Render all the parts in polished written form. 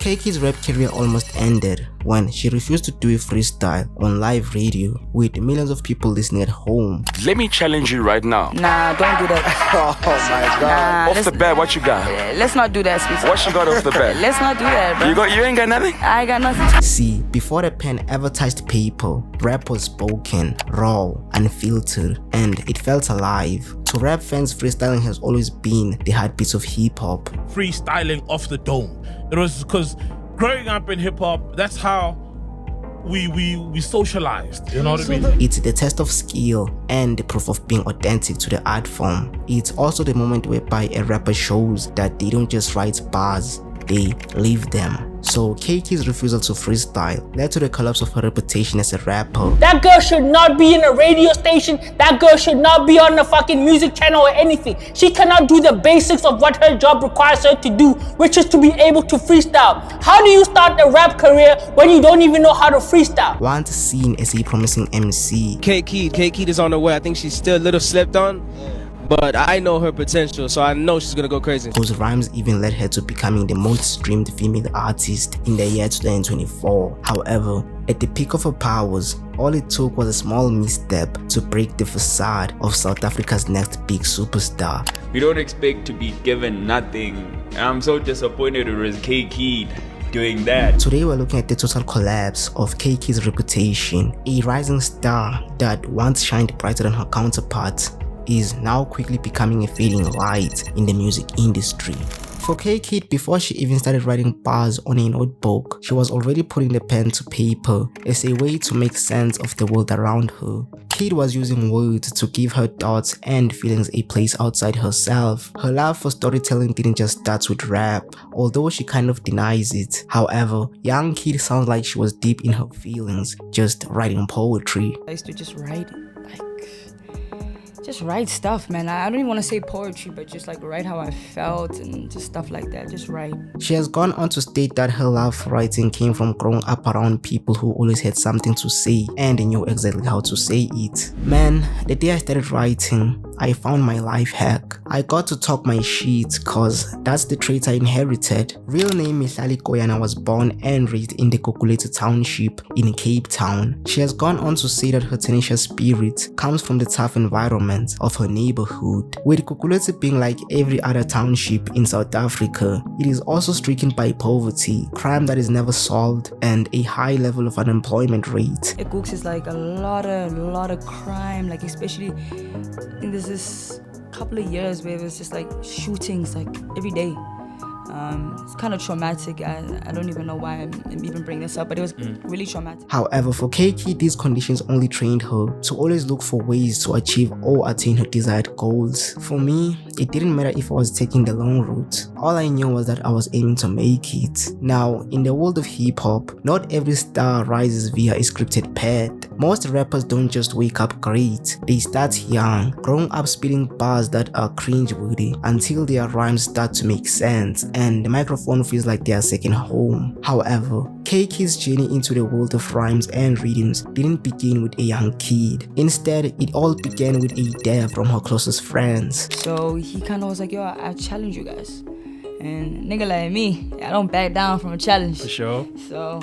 K.keed's rap career almost ended when she refused to do a freestyle on live radio with millions of people listening at home. Let me challenge you right now. Nah, don't do that. Oh my god. Off the bat, what you got? Let's not do that, Speedy. What you got off the bat? Let's not do that, bro. You ain't got nothing? I got nothing. See, before the pen ever touched paper, rap was spoken, raw, unfiltered, and it felt alive. To rap fans, freestyling has always been the heartbeat of hip-hop. Freestyling off the dome. It was because growing up in hip-hop, that's how we socialized, you know what I mean? It's the test of skill and the proof of being authentic to the art form. It's also the moment whereby a rapper shows that they don't just write bars, they live them. So K.keed's refusal to freestyle led to the collapse of her reputation as a rapper. That girl should not be in a radio station. That girl should not be on a fucking music channel or anything. She cannot do the basics of what her job requires her to do, which is to be able to freestyle. How do you start a rap career when you don't even know how to freestyle? Once seen as a promising MC, K.keed is on her way. I think she's still a little slept on. But I know her potential, so I know she's gonna go crazy. whose rhymes even led her to becoming the most streamed female artist in the year 2024. However, at the peak of her powers, all it took was a small misstep to break the facade of South Africa's next big superstar. We don't expect to be given nothing. I'm so disappointed it was K.keed doing that. Today we're looking at the total collapse of K.keed's reputation. A rising star that once shined brighter than her counterparts is now quickly becoming a fading light in the music industry. For K.keed, before she even started writing bars on a notebook, she was already putting the pen to paper as a way to make sense of the world around her. Keed was using words to give her thoughts and feelings a place outside herself. Her love for storytelling didn't just start with rap, although she kind of denies it. However, young Keed sounds like she was deep in her feelings, just writing poetry. I used to just write stuff, man. I don't even want to say poetry, but just like write how I felt and just stuff like that. Just write. She has gone on to state that her love for writing came from growing up around people who always had something to say and knew exactly how to say it. Man, the day I started writing, I found my life hack. I got to talk my shit cause that's the trait I inherited. Real name Mihlali Koyana was born and raised in the Kokuletu township in Cape Town. She has gone on to say that her tenacious spirit comes from the tough environment of her neighborhood. With Kokuletu being like every other township in South Africa, it is also stricken by poverty, crime that is never solved, and a high level of unemployment rate. Cooks is like a lot of crime, like especially in this couple of years where it was just like shootings like every day. It's kind of traumatic. I don't even know why I'm even bringing this up, but it was really traumatic. However, for K.keed, these conditions only trained her to always look for ways to achieve or attain her desired goals. For me, it didn't matter if I was taking the long route. All I knew was that I was aiming to make it. Now, in the world of hip-hop, not every star rises via a scripted path. Most rappers don't just wake up great. They start young, growing up spitting bars that are cringeworthy until their rhymes start to make sense and the microphone feels like their second home. However, K.keed's journey into the world of rhymes and rhythms didn't begin with a young kid. Instead, it all began with a dare from her closest friends. So he kind of was like, yo, I challenge you guys. And nigga like me, I don't back down from a challenge. For sure. So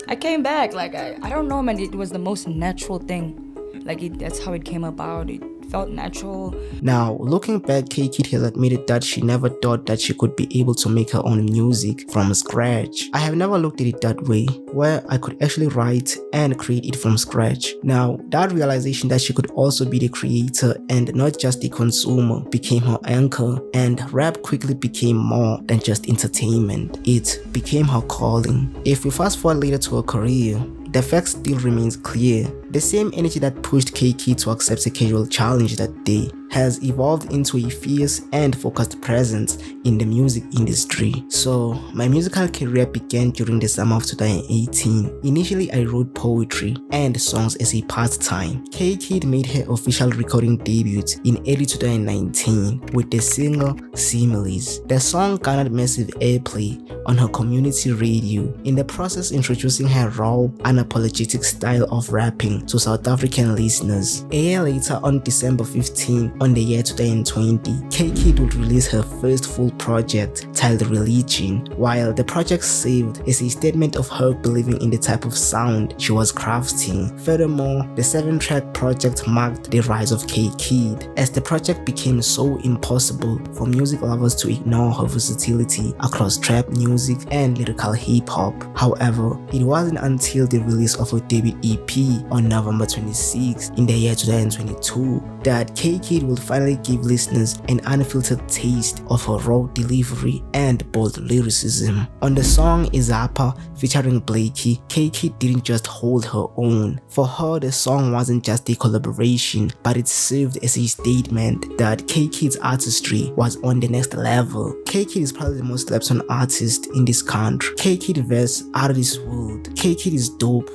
I came back, like I don't know, man, it was the most natural thing. Like that's how it came about. It felt natural. Now, looking back, K.keed has admitted that she never thought that she could be able to make her own music from scratch. I have never looked at it that way, where I could actually write and create it from scratch. Now, that realization that she could also be the creator and not just the consumer became her anchor, and rap quickly became more than just entertainment. It became her calling. If we fast forward later to her career, the fact still remains clear. The same energy that pushed K.keed to accept a casual challenge that day has evolved into a fierce and focused presence in the music industry. So, my musical career began during the summer of 2018. Initially, I wrote poetry and songs as a part-time. K.keed made her official recording debut in early 2019 with the single Similes. The song garnered massive airplay on her community radio, in the process introducing her raw, unapologetic style of rapping to South African listeners. A year later, on December 15, on the year 2020, K.keed would release her first full project titled Religion. While the project served as a statement of her believing in the type of sound she was crafting. Furthermore, the 7-track project marked the rise of K.keed, as the project became so impossible for music lovers to ignore her versatility across trap music and lyrical hip-hop. However, it wasn't until the release of her debut EP on November 26 in the year 2022 that K.keed would finally give listeners an unfiltered taste of her raw delivery and bold lyricism. On the song Izapa featuring Blakey, K.keed didn't just hold her own. For her, the song wasn't just a collaboration, but it served as a statement that K.keed's artistry was on the next level. K.keed is probably the most slept on artist in this country. K.keed verse out of this world. K.keed is dope.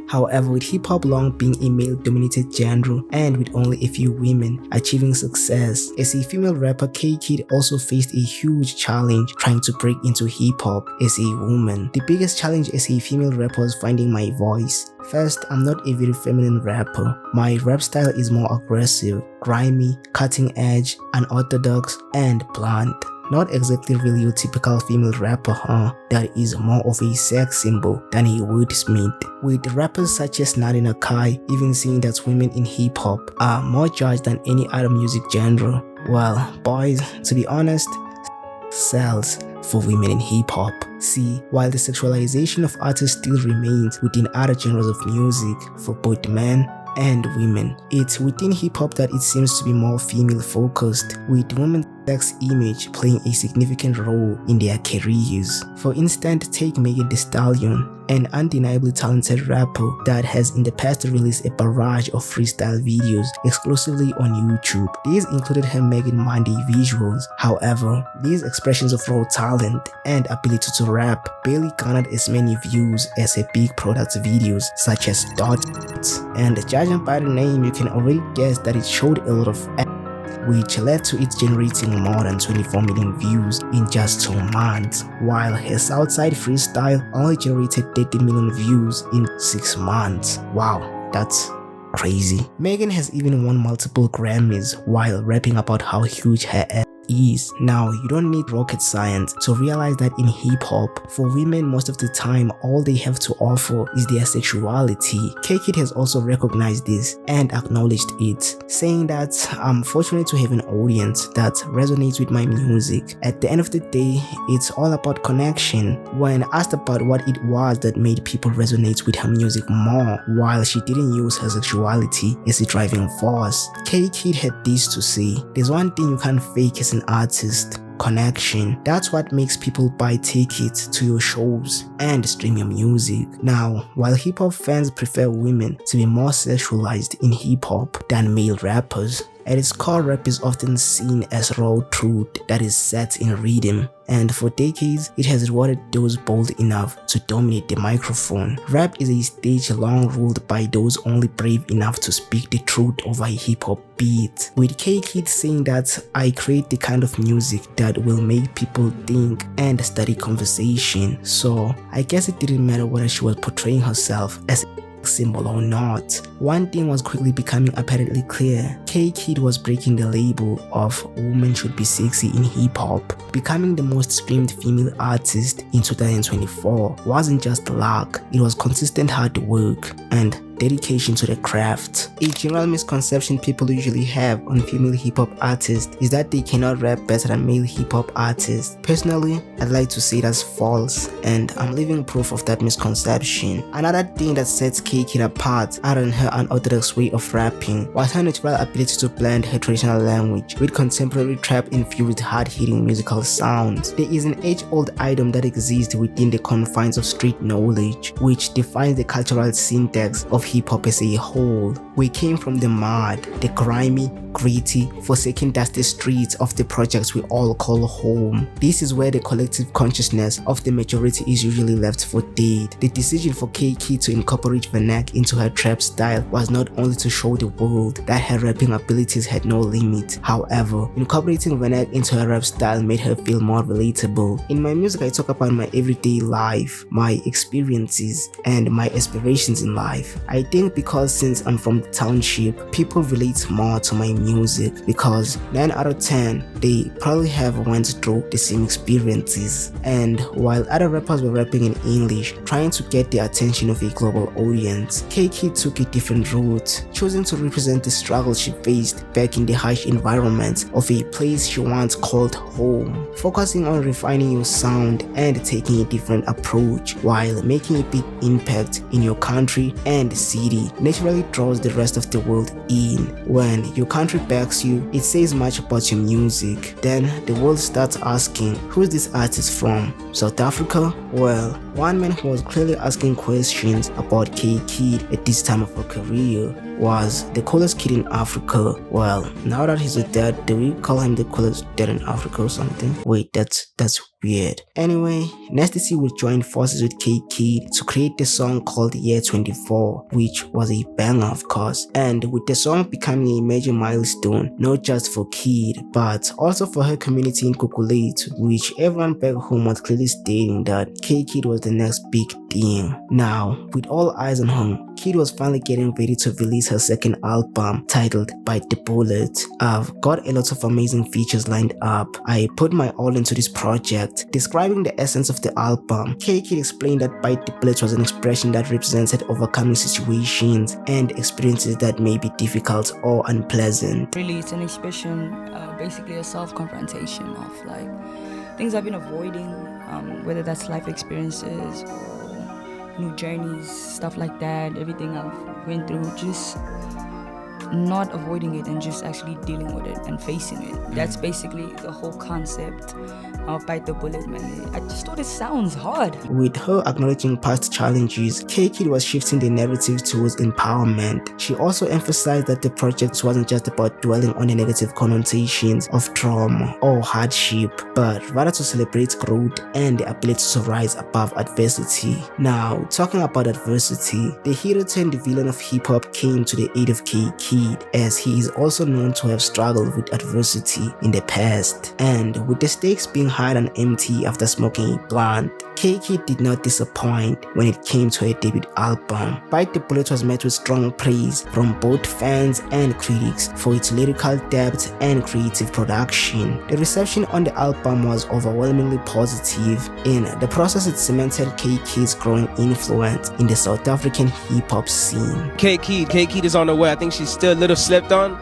However, with hip-hop long being a male-dominated genre and with only a few women achieving success, as a female rapper, K.keed also faced a huge challenge trying to break into hip-hop as a woman. The biggest challenge as a female rapper was finding my voice. First, I'm not a very feminine rapper. My rap style is more aggressive, grimy, cutting edge, unorthodox, and blunt. Not exactly really your typical female rapper, that is more of a sex symbol than a wordsmith. With rappers such as Nadi Nakai even saying that women in hip-hop are more judged than any other music genre. Well, boys, to be honest, sells for women in hip-hop. See, while the sexualization of artists still remains within other genres of music for both men and women, it's within hip-hop that it seems to be more female-focused, with women's sex image playing a significant role in their careers. For instance, take Megan Thee Stallion, an undeniably talented rapper that has in the past released a barrage of freestyle videos exclusively on YouTube. These included her Megan Monday visuals. However, these expressions of raw talent and ability to rap barely garnered as many views as her big product videos such as Dot. And judging by the name, you can already guess that it showed a lot of which led to it generating more than 24 million views in just 2 months, while her Southside freestyle only generated 13 million views in 6 months. Wow, that's crazy. Megan has even won multiple Grammys while rapping about how huge her ass is. Now, you don't need rocket science to realize that in hip-hop, for women most of the time all they have to offer is their sexuality. K.keed has also recognized this and acknowledged it, saying that I'm fortunate to have an audience that resonates with my music. At the end of the day, it's all about connection. When asked about what it was that made people resonate with her music more, while she didn't use her sexuality as a driving force, K.keed had this to say: there's one thing you can't fake as an artist: connection. That's what makes people buy tickets to your shows and stream your music. Now, while hip-hop fans prefer women to be more sexualized in hip-hop than male rappers, at its core, rap is often seen as raw truth that is set in rhythm, and for decades, it has rewarded those bold enough to dominate the microphone. Rap is a stage long ruled by those only brave enough to speak the truth over a hip-hop beat, with K.keed saying that I create the kind of music that will make people think and study conversation. So I guess it didn't matter whether she was portraying herself as symbol or not. One thing was quickly becoming apparently clear: K.keed was breaking the label of women should be sexy in hip-hop. Becoming the most streamed female artist in 2024 wasn't just luck, it was consistent hard work and dedication to the craft. A general misconception people usually have on female hip-hop artists is that they cannot rap better than male hip-hop artists. Personally, I'd like to say that's false, and I'm living proof of that misconception. Another thing that sets K.keed apart, other than her unorthodox way of rapping, was her natural ability to blend her traditional language with contemporary trap-infused hard-hitting musical sounds. There is an age-old item that exists within the confines of street knowledge, which defines the cultural syntax of hip-hop as a whole. We came from the mud, the grimy, gritty, forsaken dusty streets of the projects we all call home. This is where the collective consciousness of the majority is usually left for dead. The decision for K.keed to incorporate vernac into her trap style was not only to show the world that her rapping abilities had no limit. However, incorporating vernac into her rap style made her feel more relatable. In my music, I talk about my everyday life, my experiences, and my aspirations in life. I I think because since I'm from the township, people relate more to my music because 9 out of 10 they probably have went through the same experiences. And while other rappers were rapping in English, trying to get the attention of a global audience, K.keed took a different route, choosing to represent the struggle she faced back in the harsh environment of a place she once called home, focusing on refining your sound and taking a different approach while making a big impact in your country and city naturally draws the rest of the world in. When your country backs you, it says much about your music. Then the world starts asking, who is this artist from? South Africa? Well, one man who was clearly asking questions about K.keed at this time of her career was the coolest kid in Africa. Well, now that he's a dad, do we call him the coolest dad in Africa or something? Wait, that's weird. Anyway, Nasty C would join forces with K.keed to create the song called Year 24, which was a banger of course, and with the song becoming a major milestone, not just for Keed, but also for her community in Kukulate, which everyone back home was clearly stating that K.keed was the next big thing. Now, with all eyes on her, Keed was finally getting ready to release her second album titled Bite the Bullet. I've got a lot of amazing features lined up. I put my all into this project. Describing the essence of the album, K.keed explained that Bite the Bullet was an expression that represented overcoming situations and experiences that may be difficult or unpleasant. Really, it's an expression, basically a self-confrontation of like things I've been avoiding, whether that's life experiences or new journeys, stuff like that, everything I've went through, just not avoiding it and just actually dealing with it and facing it. That's basically the whole concept of Bite the Bullet, man. I just thought it sounds hard. With her acknowledging past challenges, K.keed was shifting the narrative towards empowerment. She also emphasized that the project wasn't just about dwelling on the negative connotations of trauma or hardship, but rather to celebrate growth and the ability to rise above adversity. Now, talking about adversity, the hero turned the villain of hip-hop came to the aid of K.keed, as he is also known to have struggled with adversity in the past. And with the stakes being hard and empty after smoking a blunt, K.keed did not disappoint when it came to her debut album. Bite the Bullet was met with strong praise from both fans and critics for its lyrical depth and creative production. The reception on the album was overwhelmingly positive. In the process, it cemented K.keed's growing influence in the South African hip-hop scene. K.keed is on her way. I think she's still a little slept on,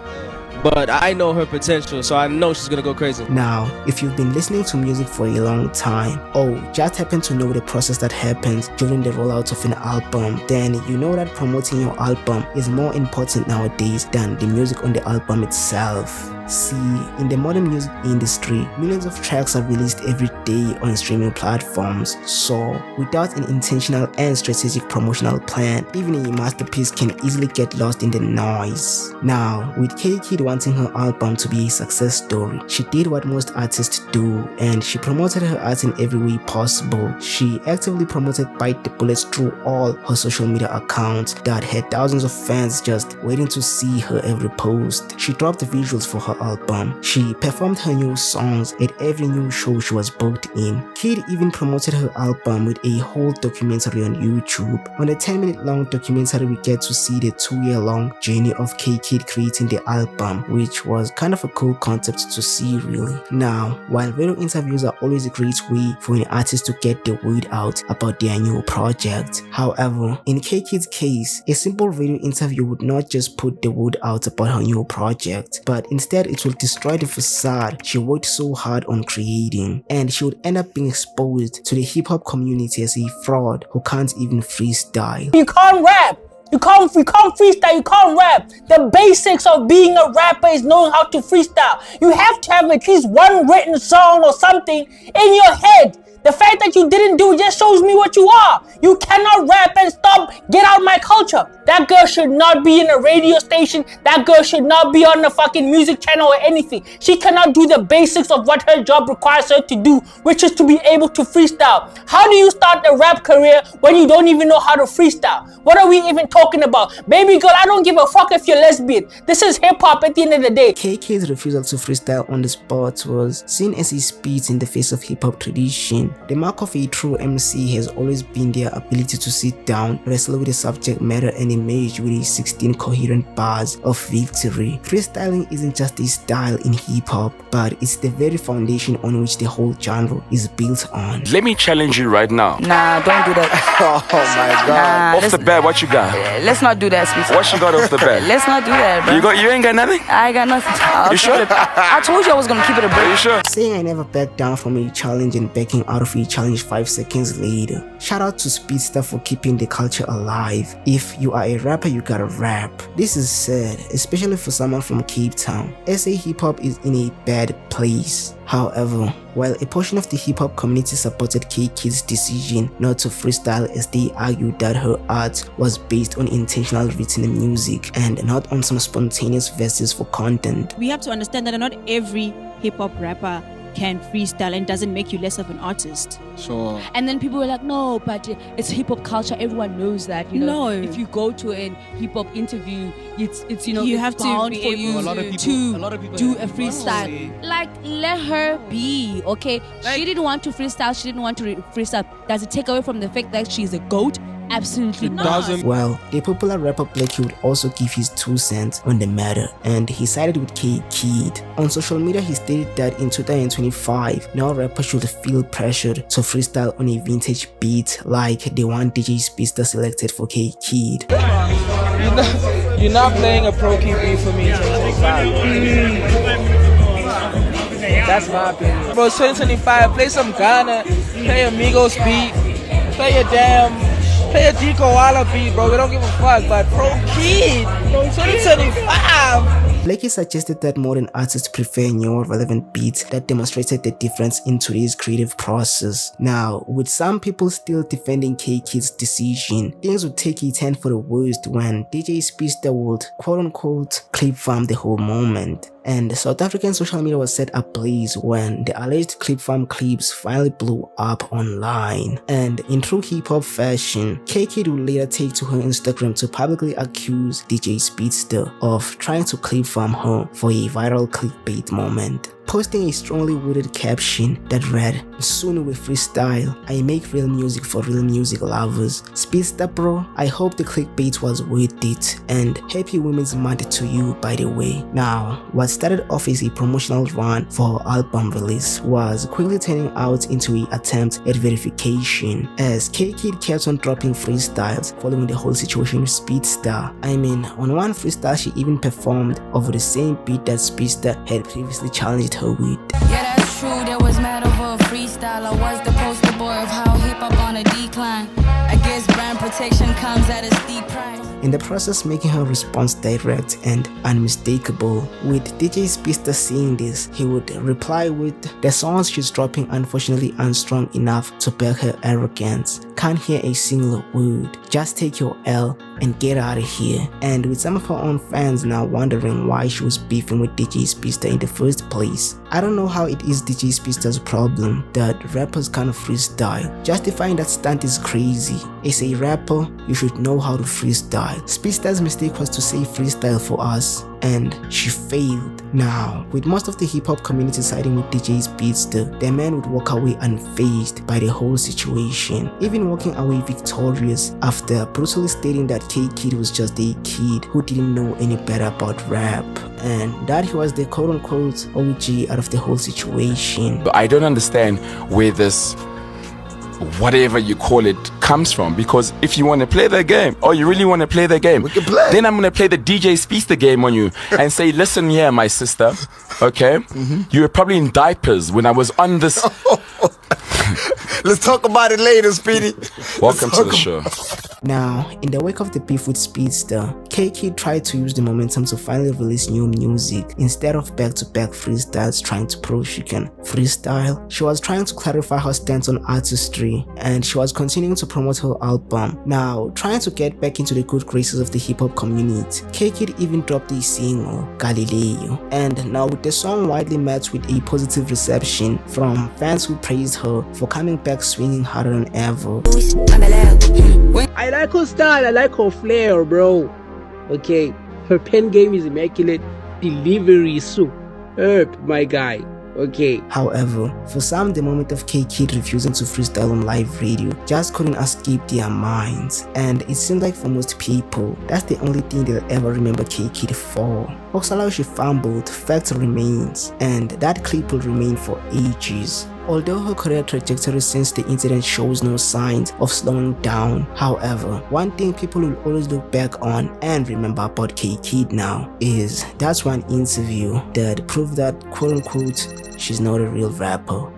but I know her potential, so I know she's gonna go crazy. Now, if you've been listening to music for a long time, or just happen to know the process that happens during the rollout of an album, then you know that promoting your album is more important nowadays than the music on the album itself. See, in the modern music industry, millions of tracks are released every day on streaming platforms, so without an intentional and strategic promotional plan, even a masterpiece can easily get lost in the noise. Now, with K.keed wanting her album to be a success story, she did what most artists do, and she promoted her art in every way possible. She actively promoted Bite the Bullets through all her social media accounts that had thousands of fans just waiting to see her every post. She dropped the visuals for her album. She performed her new songs at every new show she was booked in. Keed even promoted her album with a whole documentary on YouTube. On the 10-minute long documentary, we get to see the 2-year-long journey of K.keed creating the album, which was kind of a cool concept to see really. Now, while video interviews are always a great way for an artist to get the word out about their new project, however, in K.keed's case, a simple video interview would not just put the word out about her new project, but instead it will destroy the facade she worked so hard on creating, and she would end up being exposed to the hip-hop community as a fraud who can't even freestyle. You can't rap. You can't freestyle, you can't rap. The basics of being a rapper is knowing how to freestyle. You have to have at least one written song or something in your head. The fact that you didn't do it just shows me what you are. You cannot rap and stop. Get out my culture. That girl should not be in a radio station. That girl should not be on a fucking music channel or anything. She cannot do the basics of what her job requires her to do, which is to be able to freestyle. How do you start a rap career when you don't even know how to freestyle? What are we even talking about? Baby girl, I don't give a fuck if you're lesbian. This is hip hop at the end of the day. K.keed's refusal to freestyle on the spot was seen as a spit in the face of hip hop tradition, The mark of a true MC has always been their ability to sit down, wrestle with the subject matter and emerge with a 16 coherent bars of victory. Freestyling isn't just a style in hip-hop, but it's the very foundation on which the whole genre is built on. Let me challenge you right now. Nah, don't do that. Oh my God. Nah, Off the bat, what you got? Let's not do that, Speedy. What you got off the bat? Let's not do that, bro. You ain't got nothing? I got nothing. You sure? I told you I was gonna keep it a Are you break. sure? Saying I never back down from a challenge and backing out of a challenge 5 seconds later. Shout out to Speedster for keeping the culture alive. If you are a rapper, you gotta rap. This is sad, especially for someone from Cape Town. SA hip hop is in a bad place. However, while a portion of the hip-hop community supported K.keed's decision not to freestyle as they argued that her art was based on intentional written music and not on some spontaneous verses for content. We have to understand that not every hip-hop rapper can freestyle and doesn't make you less of an artist. Sure. And then people were like, no, but it's hip hop culture. Everyone knows that. You know, No. if you go to an hip hop interview, it's you know, You it's have to bound be for able- you a lot of to do a freestyle. Like, let her be, okay? She didn't want to freestyle. She didn't want to freestyle. Does it take away from the fact that she's a goat? Absolutely not. Doesn't. Well, the popular rapper Blackie would also give his 2 cents on the matter, and he sided with K.keed. On social media, he stated that in 2025, no rapper should feel pressured to freestyle on a vintage beat like the one DJ Speedster selected for K.keed. You're not playing a pro key beat for me in 2025. That's my opinion. Bro, it's 2025. Play some Ghana. Play a Migos beat. Play a Dico Walla beat, bro. We don't give a fuck. But pro key, bro, 2025. Blackie suggested that modern artists prefer newer relevant beats that demonstrated the difference in today's creative process. Now, with some people still defending K.keed's decision, things would take a turn for the worst when DJ Speedster would quote-unquote clip farm the whole moment. And South African social media was set ablaze when the alleged clip farm clips finally blew up online. And in true hip-hop fashion, K.keed would later take to her Instagram to publicly accuse DJ Speedster of trying to clip farm her for a viral clickbait moment, posting a strongly worded caption that read, "Soon with freestyle, I make real music for real music lovers. Speedster bro, I hope the clickbait was worth it, and happy Women's Month to you by the way." Now, what started off as a promotional run for her album release was quickly turning out into an attempt at verification, as K.keed kept on dropping freestyles following the whole situation with Speedster. I mean, on one freestyle she even performed over the same beat that Speedster had previously challenged her with. Yeah, that's true. There was mad over a freestyle. I was the poster boy of how hip hop on a decline. I guess brand protection comes at a steep price. In the process, making her response direct and unmistakable. With DJ Speedster seeing this, he would reply with, "The songs she's dropping unfortunately aren't strong enough to back her arrogance. Can't hear a single word. Just take your L and get out of here." And with some of her own fans now wondering why she was beefing with DJ Speedster in the first place. I don't know how it is DJ Speedster's problem that rappers can't freestyle. Justifying that stunt is crazy. As a rapper, you should know how to freestyle. Speedster's mistake was to say freestyle for us, and she failed. Now, with most of the hip-hop community siding with DJ Speedster, the man would walk away unfazed by the whole situation, even walking away victorious after brutally stating that K.keed was just a kid who didn't know any better about rap, and that he was the quote-unquote OG out of the whole situation. But I don't understand where this, whatever you call it, comes from, because if you want to play the game, or you really want to play the game, we can play. Then I'm going to play the DJ Speedster game on you and say, listen here, my sister, okay? You were probably in diapers when I was on this. Let's talk about it later, Speedy. Welcome to the show. Now, in the wake of the beef with Speedster, K.keed tried to use the momentum to finally release new music instead of back-to-back freestyles trying to prove she can freestyle. She was trying to clarify her stance on artistry, and she was continuing to promote her album. Now, trying to get back into the good graces of the hip-hop community, K.keed even dropped a single, Galileo, and now with the song widely met with a positive reception from fans who praised her for coming back swinging harder than ever. I like her style, I like her flair, bro. Okay, her pen game is immaculate, delivery is superb, my guy. Okay. However, for some, the moment of K.keed refusing to freestyle on live radio just couldn't escape their minds, and it seems like for most people, that's the only thing they'll ever remember K.keed for. Oxalao she fumbled, fact remains, and that clip will remain for ages. Although her career trajectory since the incident shows no signs of slowing down, however, one thing people will always look back on and remember about K.keed now is that's one interview that proved that quote unquote she's not a real rapper.